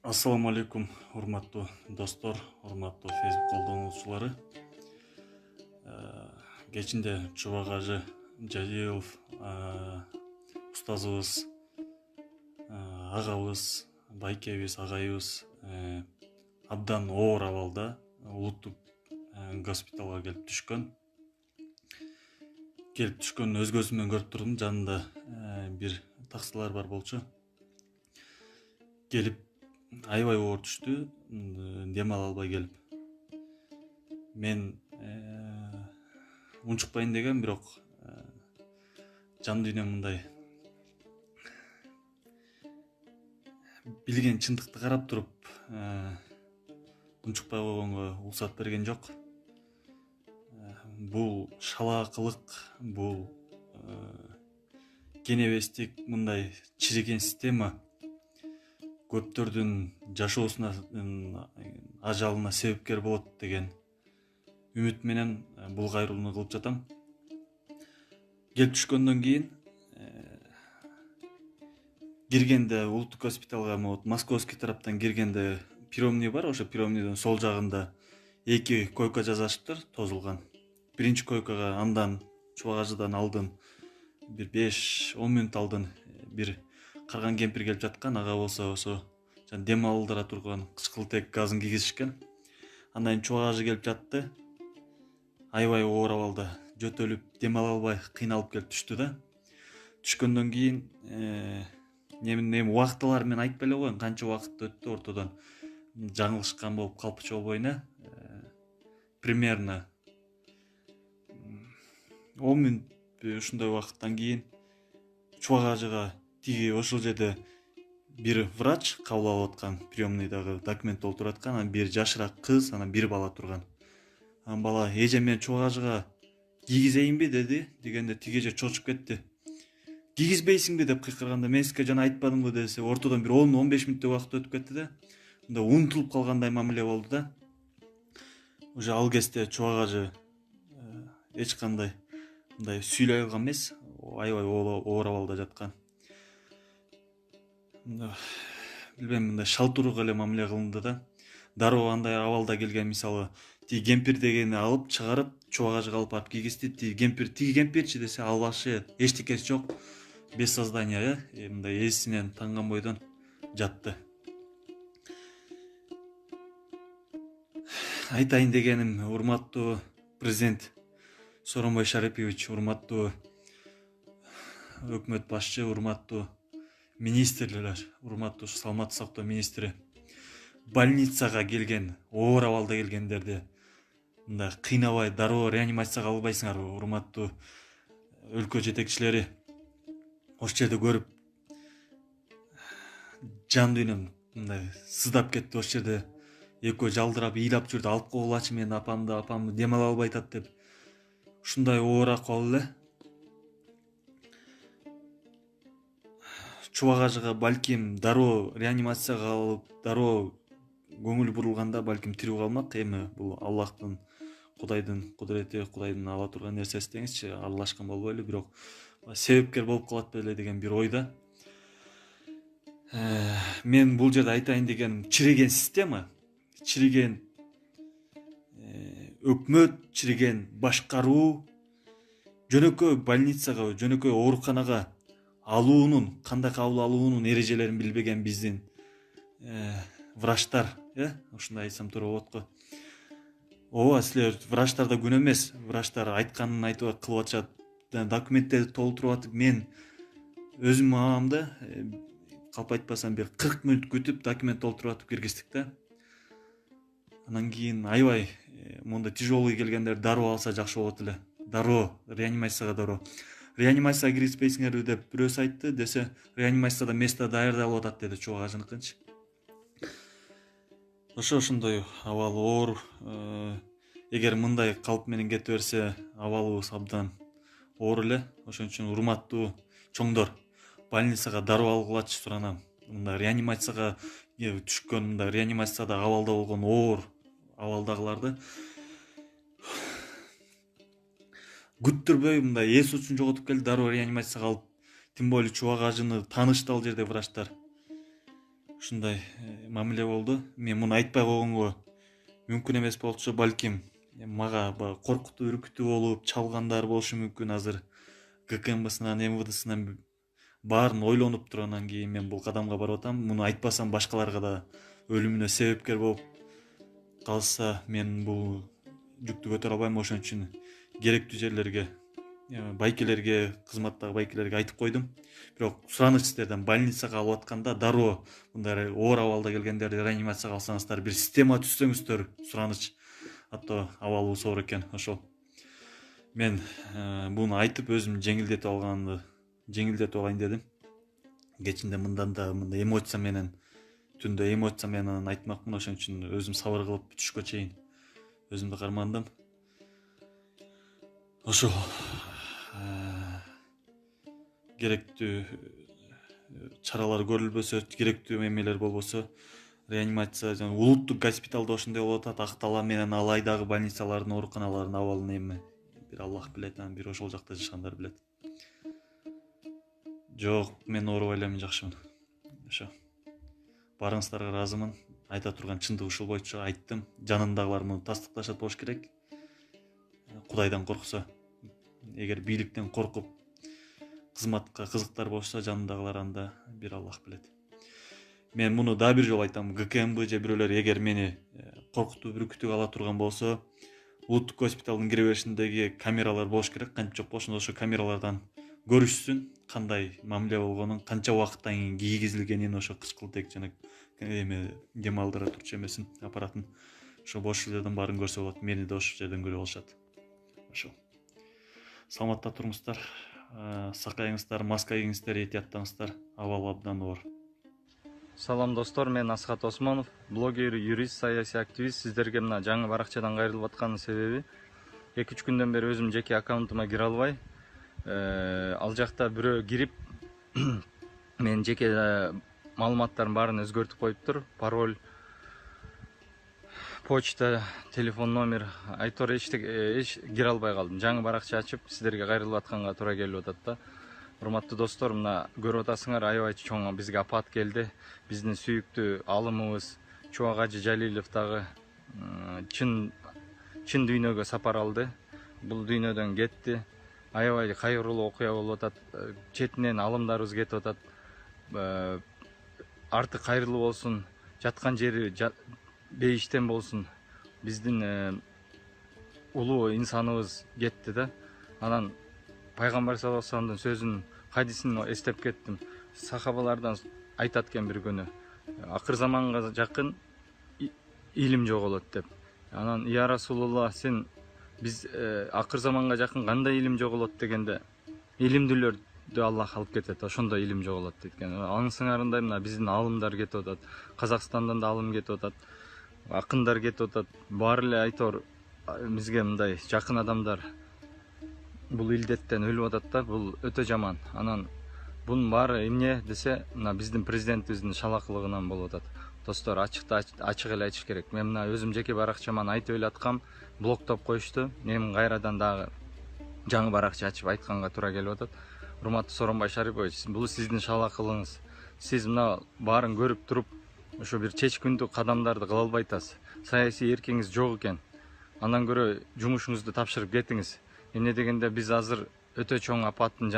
Ассаламу алейкум, урматтуу достор, урматтуу Facebook колдонуучулары. Кечинде Чубак ажы Жадиев устазыбыз, агабыз, байкебиз, агайыбыз абдан оор абалда улуттук госпиталга келип түшкөн. Келип түшкөнүн өз көзүм менен көрүп турдум. Жанында бир таксылар бар болчу. Келип аябай оор түштү, дем ала албай келип. Мен унчукпайын деген, бирок жан дүйнөм мындай билген чындыкты карап туруп унчукпай койгонго уруксат берген жок. Бул шалаакылык, бул кенебестик, мындай чириген система көптөрдүн жашоосуна, ажалына себепкер болот деген үмүт менен бул кайрылууну кылып жатам. Келип түшкөндөн кийин киргенде улуттук госпиталга, московский тараптан киргенде приемный бар, ошо приемныйдын сол жагында 2 койка жасашыптыр, тозулган. Биринчи койкага андан Чубак ажыдан алдын бир 5-10 мүнөт алдын бир карган кемпир келип жаткан. Ага болсо ошо дем алдыра турган кычкылтек газын кийгизишкен. Андан кийин Чубак ажы келип жатты. Аябай оор абалда жөтөлүп, дем ала албай кыйналып келип түштү да. Түшкөндөн кийин эми убактылар мен айтпай эле коеюн, канча убакыт өттү ортодон. Жаңылышкан болуп калпычы болбойн, примерно 10 мүнөт ушундай убакыттан кийин Чубак ажыга тиги ошол жерде бир врач кабыл алып аткан, приемныйдагы документ толтуруп аткан, анан бир жашыраак кыз, анан бир бала турган. Анан бала: "Эже, мен Чубак ажыга кийгизейинби?" деди. Дегенде тиги эже чочуп кетти. "Кийгизбейсиңби?" деп кыйкырганда, "Мен сизге жана айтпадымбы?" десе, ортодон бир 10-15 мүнөттөй убакыт өтүп кетти да. Мында унутулуп калгандай мамиле болду да. Уже ал кезде Чубак ажы эч кандай мындай сүйлөй алган эмес, аябай оор абалда жаткан. Билбейм, мындай шалтурууга эле мамиле кылынды да. Дароо андай абалда келген, мисалы, тиги кемпир дегени алып чыгарып Чубак ажыга алып барып кийгизди. Тиги кемпирчи десе, ал башы эчтекеси жок, без сознания, мындай эсинен танган бойдон жатты. Айтайын дегеним, урматтуу президент Сооронбай Шарипович, урматтуу өкмөт башчы, урматтуу министрлер, урматтуу саламаттык сактоо министри, больницага келген, оор абалда келгендерди мындай кыйнабай дароо реанимацияга албайсыңарбы? Урматтуу өлкө жетекчилери, ошол жерде көрүп жан дүйнөм мындай сыздап кетти. Ошол жерде экөө жалдырап ыйлап жүрдү: "Алып койгулачы мен апамды дем ала албай атат" деп. Ушундай оор акыбал эле. Чубак ажыга балким дароо реанимацияга алып, дароо көңүл бурулганда балким тирүү калмак. Эми бул Аллахтын, Кудайдын кудурети, Кудайдын ала турган нерсеси деңизчи, аралашкан болбойлу, бирок себепкер болуп калат беле деген бир ойда. Мен бул жерде айтайын дегеним, чириген система, чириген өкмөт, чириген башкаруу жөнөкөй больницага, жөнөкөй ооруканага алуунун, кандай кабыл алуунун эрежелерин билбеген биздин врачтар, ушундай айтсам туура болот го. Ооба, силер врачтар да күнөө эмес. Врачтар айтканын айтып кылып атышат, документтерди толтуруп атып. Мен өзүм мамамды калп айтпасам бир 40 мүнөт күтүп документ толтуруп атып киргиздик да. Анан кийин аябай монда тяжелый келгендер дароо алса жакшы болот эле. Дароо реанимацияга, дароо. Реанимацияга киргизбейсиңерби деп бирөөсү айтты, десе реанимацияда место даярдалып атат деди, Чубак ажыныкынчы. Ошондой абал оор. Эгер мындай калп менен кете берсе, абалыбыз абдан оор эле. Ошон үчүн урматтуу чоңдор, больницага дароо алгылачы суранам. Мында реанимацияга түшкөн, мында реанимацияда абалда болгон оор абалдагыларды күттүрбөй, мындай эс учун жоготуп келип дароо реанимацияга алып, тем более Чубак ажыны таанышты ал жерде врачтар. ушундай мамиле болду. Мен муну айтпай койгонго мүмкүн эмес болчу, балким мага баягы коркутуу, үркүтүү болуп чалгандар болушу мүмкүн. Азыр ГКМБсынан, МВДсынан баарын ойлонуп туруп, анан кийин мен бул кадамга барып атам. Муну айтпасам башкаларга да өлүмүнө себепкер болуп калса, мен бул жүктү көтөрө албайм. Ошон үчүн керектүү жерлерге, байкелерге, кызматтагы байкелерге айтып койдум. Бирок сураныч сиздерден, больницага алып атканда дароо мындай оор абалда келгендерди реанимацияга алсаңыздар, бир система түзсөңүздөр, сураныч, ато абалыбыз оор экен. Ошол мен буну айтып өзүм жеңилдетип алайын дедим. Кечинде мындан да мындай эмоция менен, түндө эмоция менен айтмакмын. Ошон үчүн өзүм сабыр кылып түшкө чейин өзүмдү кармандым. Ошол керектүү чаралар көрүлбөсө, керектүү эмелер болбосо, реанимация жана улуттук госпиталда ошондой болуп атат. Ак Талаа менен ал айдагы больницалардын, ооруканалардын абалын эми бир Аллах билет, анан бир ошол жакта жашагандар билет. Жок, мен оорубай элем, жакшымын. Ошо. Барыңыздарга ыраазымын. Айта турган чындык ушул боюнча айттым. Жанымдагылар муну тастыкташат болуш керек. Кудайдан корксо, эгер бийликтен коркуп кызматка кызыктар болсо, жанымдагылар анда бир Аллах билет. Мен муну дагы бир жолу айтам. ГКМБ же бирөөлөр эгер мени коркутуп, үркүтүп ала турган болсо, улуттук госпиталдын кире беришиндеги камералар болуш керек. Кантип жок болсун, ошо камералардан көрүшсүн кандай мамиле болгонун, канча убакыттан кийин кийгизилгенин, ошо кычкылтек жана эме дем алдыра турчу эмесин, аппаратын. Ошо бош жерден баарын көрсө болот. Мени да ошол жерден көрүп алышат. Ошо. Саламатта туруңуздар, сакайыңыздар, маска кийиңиздер, этияттаңыздар. Абал абдан оор. Салам достор, мен Асхат Осмонов, блогер, юрист, саясий активист. Сиздерге мына жаңы баракчадан кайрылып атканын себеби 2-3 күндөн бери өзүм жеке аккаунтума кире албай, ал жакта бирөө кирип мен жеке маалыматтарын баарын өзгөртүп коюптур. Пароль, почта, телефон номер, айтор эч кире албай калдым. Жаңы баракча ачып сиздерге кайрылып атканга туура келип атат да. Урматтуу достор, мына көрүп атасыңар, аябай чоң бизге апат келди. Биздин сүйүктүү алымыбыз Чубак Ажы Жалилов дагы чын дүйнөгө сапар алды. Бул дүйнөдөн кетти. Аябай кайгылуу окуя болуп атат. Четинен алымдарыбыз кетип атат. Арты кайрылуу болсун, жаткан жери бейиштен болсун. Биздин улуу инсаныбыз кетти да. Анан Пайгамбар саллаллаху алейхи вассаламдын сөзүн, хадисин эстеп кеттим. Сахабалардан айтат экен бир күнү, акыр заманга жакын илим жоголот деп. Анан я Расулулла, сен биз акыр заманга жакын кандай илим жоголот дегенде, илимдүүлөрдү Аллах алып кетет, ошондо илим жоголот дейт. Анын сыңарындай мына биздин алымдар кетип атат. Казакстандан да алым кетип атат, акындар кетип атат. Баары эле айтор бизге мындай жакын адамдар бул илдеттен өлүп атат да. Бул өтө жаман. Анан бунун баары эмне десе, мына биздин президентибиздин шалакылыгынан болуп атат. Достор, ачык эле айтыш керек. Мен мына өзүм жеке баракчаман айтып эле аткам, блоктоп коюшту. Мен кайрадан дагы жаңы баракча ачып айтканга туура келип атат. Урматтуу Сооронбай Шарипович, бул сиздин шалакылыгыңыз. Сиз мына баарын көрүп туруп, ошо бир чечкиндүү кадамдарды кыла албай атасыз. Саясий эркиңиз жок экен. Андан көрө жумушуңузду тапшырып кетиңиз. Эмне дегенде биз азыр өтө чоң апаттын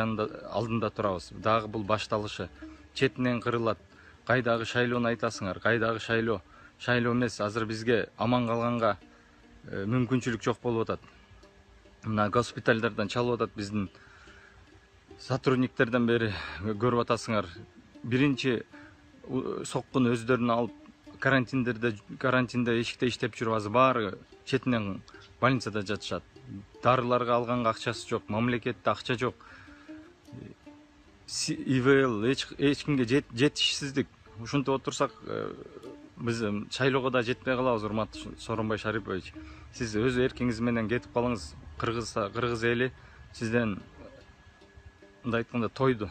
алдында турабыз. Дагы бул башталышы. Четинен кырылат. Кайдагы шайлоону айтасыңар? Кайдагы шайлоо? Шайлоо эмес, азыр бизге аман калганга мүмкүнчүлүк жок болуп атат. Мына госпитальдардан чалып атат биздин сотрудниктерден бери көрүп атасыңар. Биринчи соккуну өздөрүнө алып карантинде эшикте иштеп жүрүп, азыр баары четинен больницада жатышат. Дарыларга алганга акчасы жок, мамлекетте акча жок. ИВЛ эч кимге жетишсиздик. Ушинтип отурсак, биз шайлоого да жетпей калабыз. Урматтуу Сооронбай Шарипович, сиз өз эркиңиз менен кетип калыңыз. Кыргыз эли сизден мындай айтканда тойду.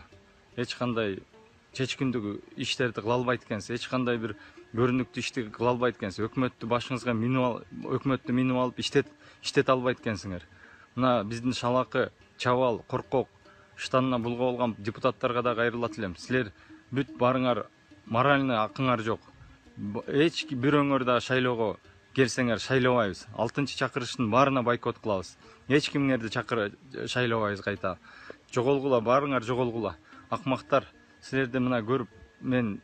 Эч кандай чечкиндүү иштерди кыла албайт экенсиз. Эч кандай бир көрүнүктүү ишти кыла албайт экенсиз. Өкмөттү башыңызга минип алып иштете албайт экенсиңер. Мына биздин шалакы, чабал, коркок, штанына булга болгон депутаттарга да кайрылат элем. Силер бүт барыңар моральный акыңар жок. Эч бир өңөрдө шайлоого келсеңер шайлабайбыз. 6-чакырыштын баарына бойкот кылабыз. Эч кимдерди шайлабайбыз кайта. Жоголгула, баарыңар жоголгула. Акмактар, силерди мына көрүп мен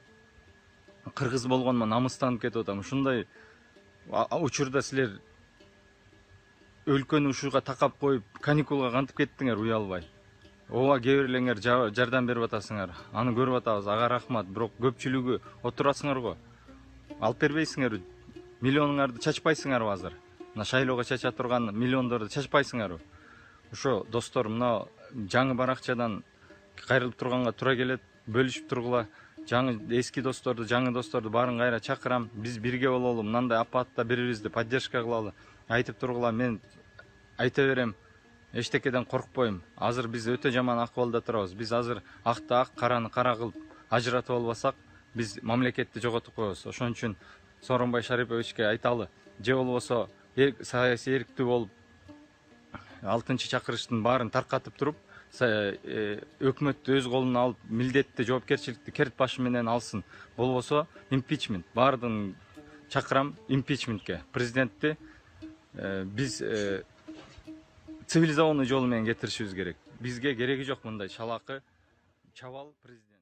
кыргыз болгонума намыстанып кетип атам. Ушундай учурда силер өлкөнү ушуга такап коюп, каникулга кантип кеттиңер уялбай. Ооба кээ бирлериңер жардам берип атасыңар. Аны көрүп атабыз. Ага рахмат. Бирок көпчүлүгү отурасыңар го. Алып бербейсиңерби? Миллионуңарды чачпайсыңарбы азыр? Мына шайлоого чача турган миллиондорду чачпайсыңарбы? Ошо достор, мына жаңы баракчадан кайрылып турганга туура келет. Бөлүшүп тургула. Жаңы эски досторду, жаңы досторду баарын кайра чакырам. Биз бирге бололу. Мындай апатта бири-бирибизди поддержка кылалы. Айтып тургула, мен айта берем. Эчтекеден коркпойм. Азыр биз өтө жаман акыбалда турабыз. Биз азыр акты ак, караны кара кылып ажыратып албасак, биз мамлекетти жоготуп коебуз. Ошон үчүн Сооронбай Шариповичке айталы, же болбосо саясий эрктүү болуп 6-чакырыштын баарын таркатып туруп, өкмөттү өз колуна алып, милдетти, жоопкерчиликти керт башы менен алсын. Болбосо импичмент. Баардын чакырам импичментке. Президентти биз цивилизованный жол менен кетиришибиз керек. Бизге кереги жок мындай чалакы, чабал президент.